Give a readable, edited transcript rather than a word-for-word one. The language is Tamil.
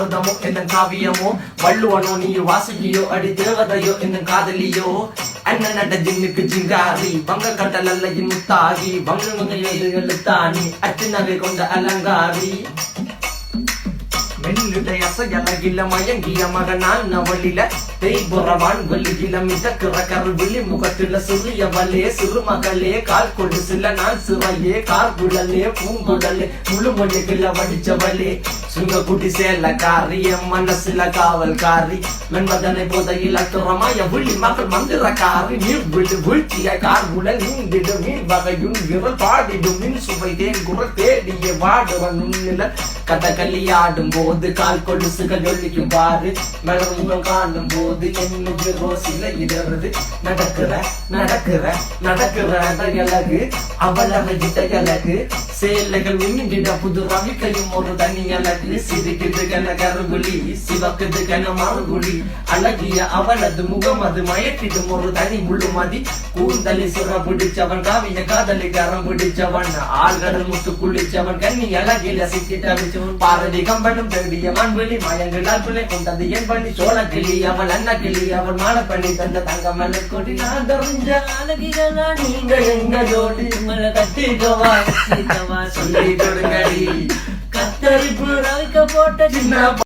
பாரதமோ என்ன காவியமோ வள்ளுவனோ நீ வாசுகியோ அடி தேவதையோ என்ன காதலியோ அண்ணன் நட ஜின்னுக்கு ஜிங்காரி வங்க கடல் அல்லையின் முத்தாகி வங்க எழுத்தாணி அச்சுநகை கொண்ட அலங்காரி மெல்லுடை அசையலகில மயங்கிய மகனான் நவளில தேய்புறவான் வெளியில மிதக்கிற கருவிழி முகத்தில சிறியவளே சிறுமகளே கால் கொடு சில நாள் சிறையே கார்குழலே பூங்குடலே முழுமொழிகள வடிச்சவளே சுங்க குட்டி சேலக்காரி என் மனசுல காவல்காரி மென்பதனை போதையில் அத்துறமாய விழி மகள் மந்திரக்காரி நீர் விழு வீழ்ச்சிய கார்குழல் நீந்திடு மீன் வகையுன் விரல் பாடிடும் மின் சுவை தேன் குரல் தேடிய வாடுவன் உன்னில கதகளியாடும் போது கால் கொலுசுகள் ஒழிக்கும் பாரு மலர்முகம் காணும் போது என்னுக்கு ரோசில இடறது நடக்கிற நடக்கிற நடக்கிற அழகு அவளவை அழகு சேலைகள் மின்னிட புது ரவிக்கையும் ஒரு தனி அழகு சிரிக்குது கன கருகுலி சிவக்குது கன மறுகுலி அழகிய அவளது முகம் அது மயக்கிடும் ஒரு தனி முழுமதி கூந்தலி சுர பிடிச்சவன் காவிய காதலி கரம் பிடிச்சவன் ஆழ்கடல் முத்து குளிச்சவன் கண்ணி அழகில சிக்கி தவிச்சவன் பாரதி கம்பனும் தேடிய மண்வெளி மயங்களால் பிள்ளை கொண்டது என் பண்ணி சோழ கிளி அவள் அண்ணா கிளி அவள் மாலை பண்ணி தந்த தங்க மலர் கொடி நான் தெரிஞ்ச அழகிகளா நீங்க எங்க ஜோடி உங்களை கட்டிக்கவா சொல்லி கொடுங்கடி கத்தரிப்பு ரவிக்க போட்ட சின்ன